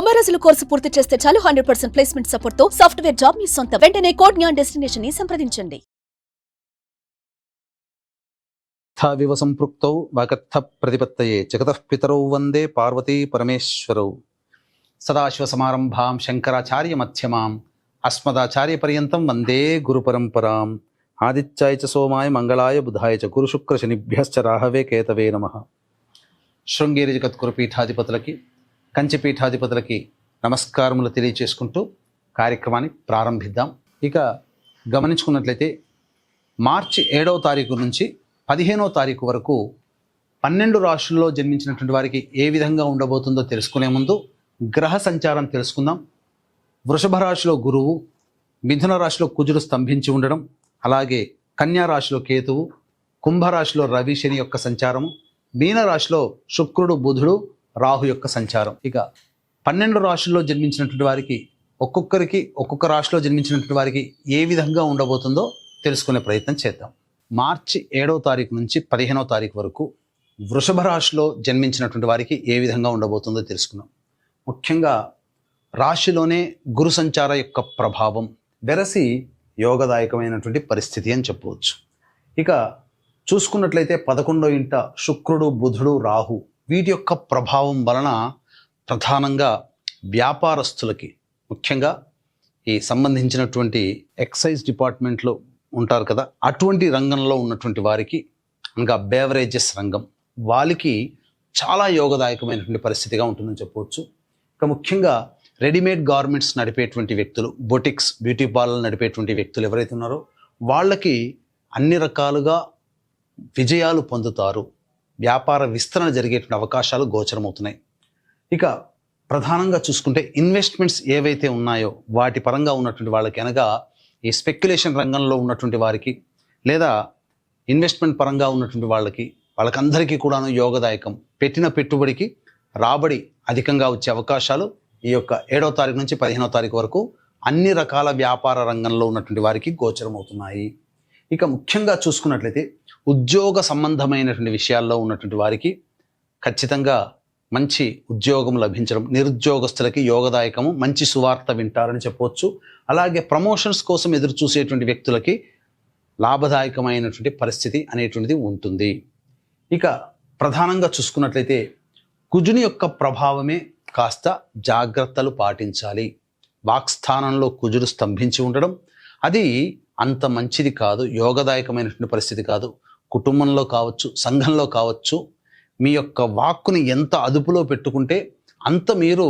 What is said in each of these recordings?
90 రోజుల కోర్సు పూర్తి చేస్తే చాలు 100% ప్లేస్మెంట్ సపోర్ట్ తో సాఫ్ట్వేర్ జాబ్ మీ సొంతం. వెంటనే కోడ్ జ్ఞాన్ డెస్టినేషన్ ని సంప్రదించండి. వివ సంపృక్తౌ వాగర్థ ప్రతిపత్తయే జగతః పితరౌ వందే పార్వతీ పరమేశ్వరౌ. సదాశివ సమారంభాం శంకరాచార్య మధ్యమాం అస్మదాచార్య పర్యంతం వందే గురు పరంపరాం. ఆదిత్యాయ చ సోమాయ మంగళాయ బుధాయ చ గురు శుక్ర శనిభ్యశ్చ రాహవే కేతవే నమః. శృంగేరి జగద్గురు పీఠాధిపతులకి, కంచి పీఠాధిపతులకి నమస్కారములు తెలియచేసుకుంటూ కార్యక్రమాన్ని ప్రారంభిద్దాం. ఇక గమనించుకున్నట్లయితే మార్చి 7వ తారీఖు నుంచి 15వ తారీఖు వరకు 12 రాశుల్లో జన్మించినటువంటి వారికి ఏ విధంగా ఉండబోతుందో తెలుసుకునే ముందు గ్రహ సంచారం తెలుసుకుందాం. వృషభ రాశిలో గురువు, మిథున రాశిలో కుజుడు స్తంభించి ఉండడం, అలాగే కన్యా రాశిలో కేతువు, కుంభరాశిలో రవి శని యొక్క సంచారము, మీన రాశిలో శుక్రుడు బుధుడు రాహు యొక్క సంచారం. ఇక 12 రాశుల్లో జన్మించినటువంటి వారికి ఒక్కొక్క రాశిలో జన్మించినటువంటి వారికి ఏ విధంగా ఉండబోతుందో తెలుసుకునే ప్రయత్నం చేద్దాం. మార్చి 7వ తారీఖు నుంచి 15వ తారీఖు వరకు వృషభ రాశిలో జన్మించినటువంటి వారికి ఏ విధంగా ఉండబోతుందో తెలుసుకున్నాం. ముఖ్యంగా రాశిలోనే గురు సంచార యొక్క ప్రభావం వెరసి యోగదాయకమైనటువంటి పరిస్థితి అని చెప్పవచ్చు. ఇక చూసుకున్నట్లయితే 11వ ఇంట శుక్రుడు బుధుడు రాహు వీటి యొక్క ప్రభావం వలన ప్రధానంగా వ్యాపారస్తులకి, ముఖ్యంగా ఈ సంబంధించినటువంటి ఎక్సైజ్ డిపార్ట్మెంట్లో ఉంటారు కదా, అటువంటి రంగంలో ఉన్నటువంటి వారికి, ఇంకా బేవరేజెస్ రంగం వాళ్ళకి చాలా యోగదాయకమైనటువంటి పరిస్థితిగా ఉంటుందని చెప్పవచ్చు. ఇక ముఖ్యంగా రెడీమేడ్ గార్మెంట్స్ నడిపేటువంటి వ్యక్తులు, బొటిక్స్, బ్యూటీ పార్లర్ నడిపేటువంటి వ్యక్తులు ఎవరైతే ఉన్నారో వాళ్ళకి అన్ని రకాలుగా విజయాలు పొందుతారు. వ్యాపార విస్తరణ జరిగేటువంటి అవకాశాలు గోచరమవుతున్నాయి. ఇక ప్రధానంగా చూసుకుంటే ఇన్వెస్ట్మెంట్స్ ఏవైతే ఉన్నాయో వాటి పరంగా ఉన్నటువంటి వాళ్ళకి, అనగా ఈ స్పెక్యులేషన్ రంగంలో ఉన్నటువంటి వారికి లేదా ఇన్వెస్ట్మెంట్ పరంగా ఉన్నటువంటి వాళ్ళకందరికీ కూడాను యోగదాయకం. పెట్టిన పెట్టుబడికి రాబడి అధికంగా వచ్చే అవకాశాలు ఈ యొక్క 7వ తారీఖు నుంచి 15వ తారీఖు వరకు అన్ని రకాల వ్యాపార రంగంలో ఉన్నటువంటి వారికి గోచరమవుతున్నాయి. ఇక ముఖ్యంగా చూసుకున్నట్లయితే ఉద్యోగ సంబంధమైనటువంటి విషయాల్లో ఉన్నటువంటి వారికి ఖచ్చితంగా మంచి ఉద్యోగం లభించడం, నిరుద్యోగస్తులకి యోగదాయకము, మంచి సువార్త వింటారని చెప్పవచ్చు. అలాగే ప్రమోషన్స్ కోసం ఎదురు చూసేటువంటి వ్యక్తులకి లాభదాయకమైనటువంటి పరిస్థితి అనేటువంటిది ఉంటుంది. ఇక ప్రధానంగా చూసుకున్నట్లయితే కుజుని యొక్క ప్రభావమే కాస్త జాగ్రత్తలు పాటించాలి. వాక్స్థానంలో కుజుడు స్తంభించి ఉండడం అది అంత మంచిది కాదు, యోగదాయకమైనటువంటి పరిస్థితి కాదు. కుటుంబంలో కావచ్చు, సంఘంలో కావచ్చు, మీ యొక్క వాక్కుని ఎంత అదుపులో పెట్టుకుంటే అంత మీరు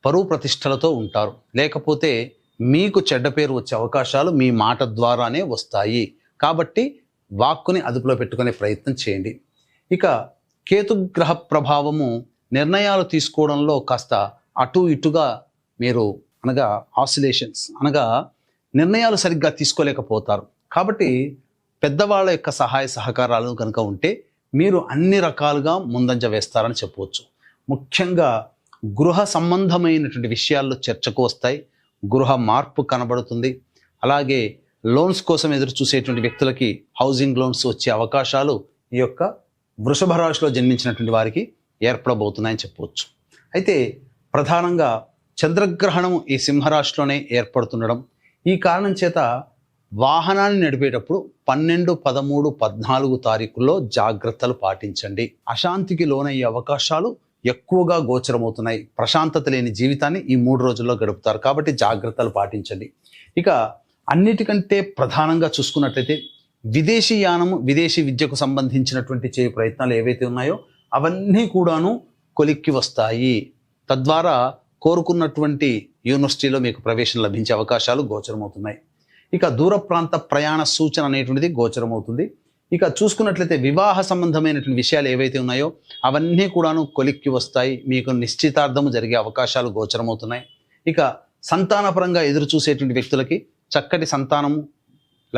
పరువు ప్రతిష్టలతో ఉంటారు. లేకపోతే మీకు చెడ్డ పేరు వచ్చే అవకాశాలు మీ మాట ద్వారానే వస్తాయి. కాబట్టి వాక్కుని అదుపులో పెట్టుకునే ప్రయత్నం చేయండి. ఇక కేతుగ్రహ ప్రభావము నిర్ణయాలు తీసుకోవడంలో కాస్త అటు ఇటుగా మీరు, అనగా ఆసిలేషన్స్, అనగా నిర్ణయాలు సరిగ్గా తీసుకోలేకపోతారు. కాబట్టి పెద్దవాళ్ళ యొక్క సహాయ సహకారాలు కనుక ఉంటే మీరు అన్ని రకాలుగా ముందంజ వేస్తారని చెప్పవచ్చు. ముఖ్యంగా గృహ సంబంధమైనటువంటి విషయాల్లో చర్చకు వస్తాయి. గృహ మార్పు కనబడుతుంది. అలాగే లోన్స్ కోసం ఎదురు చూసేటువంటి వ్యక్తులకి హౌసింగ్ లోన్స్ వచ్చే అవకాశాలు ఈ యొక్క వృషభ రాశిలో జన్మించినటువంటి వారికి ఏర్పడబోతున్నాయని చెప్పవచ్చు. అయితే ప్రధానంగా చంద్రగ్రహణం ఈ సింహరాశిలోనే ఏర్పడుతుండడం, ఈ కారణం చేత వాహనాన్ని నడిపేటప్పుడు 12, 13, 14 తారీఖుల్లో జాగ్రత్తలు పాటించండి. అశాంతికి లోనయ్యే అవకాశాలు ఎక్కువగా గోచరమవుతున్నాయి. ప్రశాంతత లేని జీవితాన్ని ఈ 3 రోజుల్లో గడుపుతారు. కాబట్టి జాగ్రత్తలు పాటించండి. ఇక అన్నిటికంటే ప్రధానంగా చూసుకున్నట్లయితే విదేశీ యానము, విదేశీ విద్యకు సంబంధించినటువంటి చేయ ప్రయత్నాలు ఏవైతే ఉన్నాయో అవన్నీ కూడాను కొలిక్కి వస్తాయి. తద్వారా కోరుకున్నటువంటి యూనివర్సిటీలో మీకు ప్రవేశం లభించే అవకాశాలు గోచరమవుతున్నాయి. ఇక దూర ప్రాంత ప్రయాణ సూచన అనేటువంటిది గోచరమవుతుంది. ఇక చూసుకున్నట్లయితే వివాహ సంబంధమైనటువంటి విషయాలు ఏవైతే ఉన్నాయో అవన్నీ కూడాను కొలిక్కి వస్తాయి. మీకు నిశ్చితార్థము జరిగే అవకాశాలు గోచరమవుతున్నాయి. ఇక సంతానపరంగా ఎదురు చూసేటువంటి వ్యక్తులకి చక్కటి సంతానము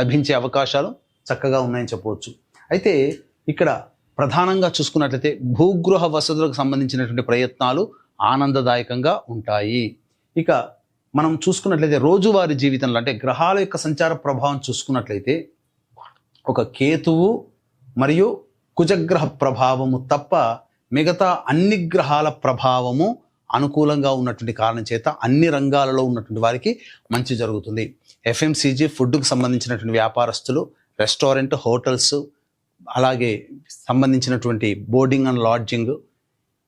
లభించే అవకాశాలు చక్కగా ఉన్నాయని చెప్పవచ్చు. అయితే ఇక్కడ ప్రధానంగా చూసుకున్నట్లయితే భూగృహ వసతులకు సంబంధించినటువంటి ప్రయత్నాలు ఆనందదాయకంగా ఉంటాయి. ఇక మనం చూసుకున్నట్లయితే రోజువారీ జీవితంలో, అంటే గ్రహాల యొక్క సంచార ప్రభావం చూసుకున్నట్లయితే ఒక కేతువు మరియు కుజగ్రహ ప్రభావము తప్ప మిగతా అన్ని గ్రహాల ప్రభావము అనుకూలంగా ఉన్నటువంటి కారణం చేత అన్ని రంగాలలో ఉన్నటువంటి వారికి మంచి జరుగుతుంది. ఎఫ్ఎంసీజీ ఫుడ్కు సంబంధించినటువంటి వ్యాపారస్తులు, రెస్టారెంట్, హోటల్స్, అలాగే సంబంధించినటువంటి బోర్డింగ్ అండ్ లాడ్జింగ్,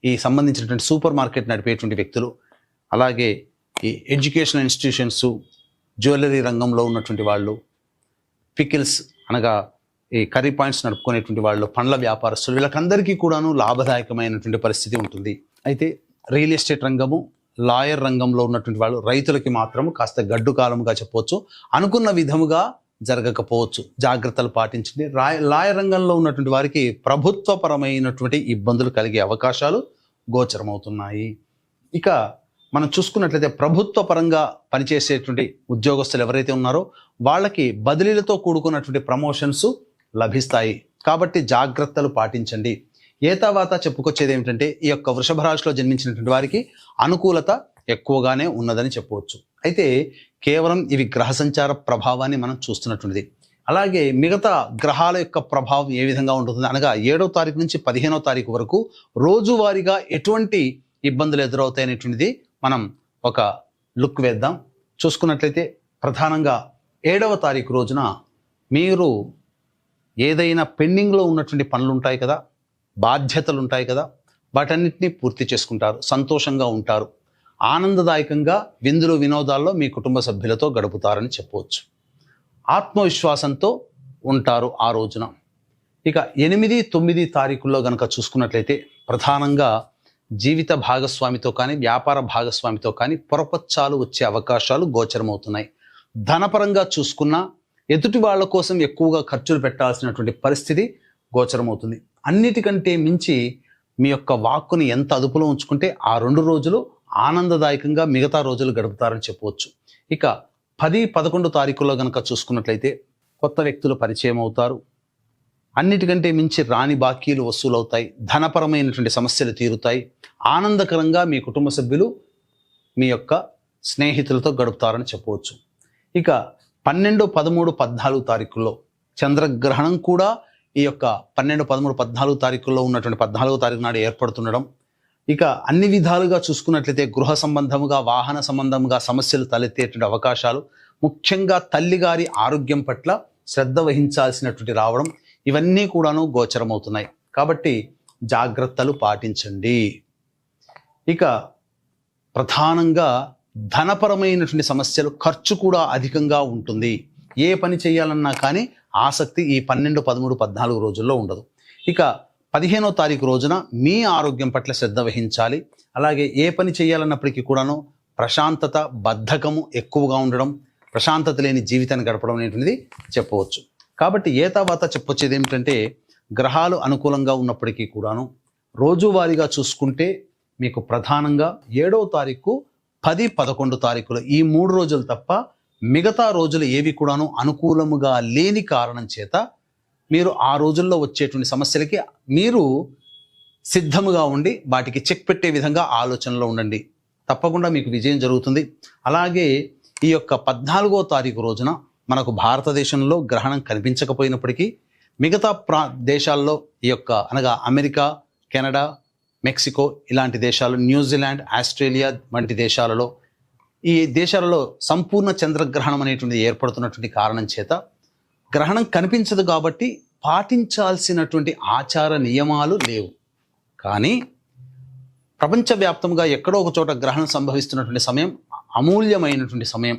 ఈ సంబంధించినటువంటి సూపర్ మార్కెట్ నడిపేటువంటి వ్యక్తులు, అలాగే ఈ ఎడ్యుకేషనల్ ఇన్స్టిట్యూషన్స్, జ్యువెలరీ రంగంలో ఉన్నటువంటి వాళ్ళు, పికిల్స్ అనగా ఈ కర్రీ పాయింట్స్ నడుపుకునేటువంటి వాళ్ళు, పండ్ల వ్యాపారస్తులు, వీళ్ళకందరికీ కూడాను లాభదాయకమైనటువంటి పరిస్థితి ఉంటుంది. అయితే రియల్ ఎస్టేట్ రంగము, లాయర్ రంగంలో ఉన్నటువంటి వాళ్ళు, రైతులకి మాత్రము కాస్త గడ్డు కాలముగా చెప్పవచ్చు. అనుకున్న విధముగా జరగకపోవచ్చు, జాగ్రత్తలు పాటించండి. లాయర్ రంగంలో ఉన్నటువంటి వారికి ప్రభుత్వపరమైనటువంటి ఇబ్బందులు కలిగే అవకాశాలు గోచరమవుతున్నాయి. ఇక మనం చూసుకున్నట్లయితే ప్రభుత్వ పరంగా పనిచేసేటువంటి ఉద్యోగస్తులు ఎవరైతే ఉన్నారో వాళ్ళకి బదిలీలతో కూడుకున్నటువంటి ప్రమోషన్స్ లభిస్తాయి. కాబట్టి జాగ్రత్తలు పాటించండి. ఏతావాత చెప్పుకొచ్చేది ఏమిటంటే ఈ యొక్క వృషభ రాశిలో జన్మించినటువంటి వారికి అనుకూలత ఎక్కువగానే ఉన్నదని చెప్పవచ్చు. అయితే కేవలం ఇవి గ్రహ సంచార ప్రభావాన్ని మనం చూస్తున్నటువంటిది. అలాగే మిగతా గ్రహాల యొక్క ప్రభావం ఏ విధంగా ఉంటుంది అనగా 7వ తారీఖు నుంచి 15వ తారీఖు వరకు రోజువారీగా ఎటువంటి ఇబ్బందులు ఎదురవుతాయనేటువంటిది మనం ఒక లుక్ వేద్దాం. చూసుకున్నట్లయితే ప్రధానంగా 7వ తారీఖు రోజున మీరు ఏదైనా పెండింగ్లో ఉన్నటువంటి పనులు ఉంటాయి కదా, బాధ్యతలు ఉంటాయి కదా, వాటన్నిటినీ పూర్తి చేసుకుంటారు, సంతోషంగా ఉంటారు, ఆనందదాయకంగా విందులు వినోదాల్లో మీ కుటుంబ సభ్యులతో గడుపుతారని చెప్పవచ్చు. ఆత్మవిశ్వాసంతో ఉంటారు ఆ రోజున. ఇక 8, 9 తారీఖుల్లో గనక చూసుకున్నట్లయితే ప్రధానంగా జీవిత భాగస్వామితో కానీ వ్యాపార భాగస్వామితో కానీ పొరపచ్చాలు వచ్చే అవకాశాలు గోచరమవుతున్నాయి. ధనపరంగా చూసుకున్నా ఎదుటి వాళ్ళ కోసం ఎక్కువగా ఖర్చులు పెట్టాల్సినటువంటి పరిస్థితి గోచరమవుతుంది. అన్నిటికంటే మించి మీ యొక్క వాక్కుని ఎంత అదుపులో ఉంచుకుంటే ఆ 2 రోజులు ఆనందదాయకంగా మిగతా రోజులు గడుపుతారని చెప్పవచ్చు. ఇక 10, 11 తారీఖుల్లో కనుక చూసుకున్నట్లయితే కొత్త వ్యక్తులు పరిచయం అవుతారు. అన్నిటికంటే మించి రాని బాకీలు వసూలవుతాయి, ధనపరమైనటువంటి సమస్యలు తీరుతాయి, ఆనందకరంగా మీ కుటుంబ సభ్యులు మీ యొక్క స్నేహితులతో గడుపుతారని చెప్పవచ్చు. ఇక 12, 13, 14 తారీఖుల్లో చంద్రగ్రహణం కూడా ఈ యొక్క 12, 13, 14 తారీఖుల్లో ఉన్నటువంటి 14వ తారీఖు నాడు ఏర్పడుతుండడం. ఇక అన్ని విధాలుగా చూసుకున్నట్లయితే గృహ సంబంధముగా, వాహన సంబంధముగా సమస్యలు తలెత్తేటువంటి అవకాశాలు, ముఖ్యంగా తల్లిగారి ఆరోగ్యం పట్ల శ్రద్ధ వహించాల్సినటువంటి రావడం, ఇవన్నీ కూడాను గోచరమవుతున్నాయి. కాబట్టి జాగ్రత్తలు పాటించండి. ఇక ప్రధానంగా ధనపరమైనటువంటి సమస్యలు, ఖర్చు కూడా అధికంగా ఉంటుంది. ఏ పని చేయాలన్నా కానీ ఆసక్తి ఈ 12, 13, 14 రోజుల్లో ఉండదు. ఇక 15వ తారీఖు రోజున మీ ఆరోగ్యం పట్ల శ్రద్ధ వహించాలి. అలాగే ఏ పని చేయాలన్నప్పటికీ కూడాను ప్రశాంతత, బద్ధకము ఎక్కువగా ఉండడం, ప్రశాంతత లేని జీవితాన్ని గడపడం అనేటువంటిది చెప్పవచ్చు. కాబట్టి ఏతావాత చెప్పొచ్చేది ఏమిటంటే గ్రహాలు అనుకూలంగా ఉన్నప్పటికీ కూడాను రోజువారీగా చూసుకుంటే మీకు ప్రధానంగా 7వ తారీఖు, 10, 11 తారీఖులు ఈ 3 రోజులు తప్ప మిగతా రోజులు ఏవి కూడాను అనుకూలముగా లేని కారణం చేత మీరు ఆ రోజుల్లో వచ్చేటువంటి సమస్యలకి మీరు సిద్ధముగా ఉండి వాటికి చెక్ పెట్టే విధంగా ఆలోచనలో ఉండండి. తప్పకుండా మీకు విజయం జరుగుతుంది. అలాగే ఈ యొక్క 14వ తారీఖు రోజున మనకు భారతదేశంలో గ్రహణం కనిపించకపోయినప్పటికీ మిగతా దేశాల్లో ఈ యొక్క అనగా అమెరికా, కెనడా, మెక్సికో ఇలాంటి దేశాలు, న్యూజిలాండ్, ఆస్ట్రేలియా వంటి దేశాలలో, ఈ దేశాలలో సంపూర్ణ చంద్రగ్రహణం అనేటువంటిది ఏర్పడుతున్నటువంటి కారణం చేత గ్రహణం కనిపించదు కాబట్టి పాటించాల్సినటువంటి ఆచార నియమాలు లేవు. కానీ ప్రపంచవ్యాప్తంగా ఎక్కడో ఒక చోట గ్రహణం సంభవిస్తున్నటువంటి సమయం అమూల్యమైనటువంటి సమయం.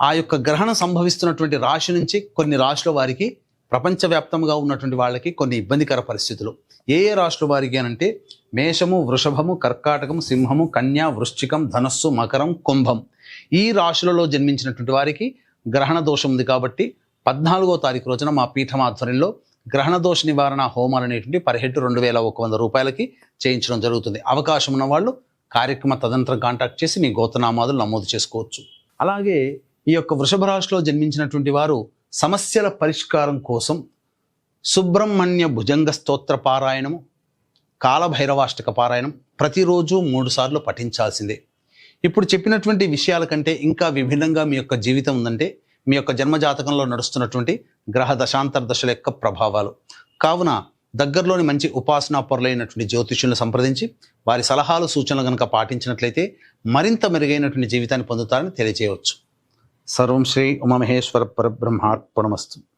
ఆ యొక్క గ్రహణం సంభవిస్తున్నటువంటి రాశి నుంచి కొన్ని రాశుల వారికి, ప్రపంచవ్యాప్తంగా ఉన్నటువంటి వాళ్ళకి కొన్ని ఇబ్బందికర పరిస్థితులు. ఏ రాశుల వారికి అనంటే మేషము, వృషభము, కర్కాటకం, సింహము, కన్య, వృశ్చికం, ధనస్సు, మకరం, కుంభం ఈ రాశులలో జన్మించినటువంటి వారికి గ్రహణ దోషం ఉంది. కాబట్టి 14వ తారీఖు రోజున మా పీఠం ఆధ్వర్యంలో గ్రహణ దోష నివారణ హోమాలు అనేటువంటి పర్ హెడ్ 2100 రూపాయలకి చేయించడం జరుగుతుంది. అవకాశం ఉన్న వాళ్ళు కార్యక్రమ తదనంతరం కాంటాక్ట్ చేసి మీ గోత్రనామాదులు నమోదు చేసుకోవచ్చు. అలాగే ఈ యొక్క వృషభ రాశిలో జన్మించినటువంటి వారు సమస్యల పరిష్కారం కోసం సుబ్రహ్మణ్య భుజంగ స్తోత్ర పారాయణము, కాలభైరవాష్టక పారాయణం ప్రతిరోజు 3 సార్లు పఠించాల్సిందే. ఇప్పుడు చెప్పినటువంటి విషయాల కంటే ఇంకా విభిన్నంగా మీ యొక్క జీవితం ఉందంటే మీ యొక్క జన్మజాతకంలో నడుస్తున్నటువంటి గ్రహ దశాంతర దశల యొక్క ప్రభావాలు. కావున దగ్గరలోని మంచి ఉపాసనా పరులైనటువంటి జ్యోతిష్యులను సంప్రదించి వారి సలహాలు సూచనలు కనుక పాటించినట్లయితే మరింత మెరుగైనటువంటి జీవితాన్ని పొందుతారని తెలియజేయవచ్చు. సర్వం శ్రీ ఉమామహేశ్వర పరబ్రహ్మార్పణమస్తు.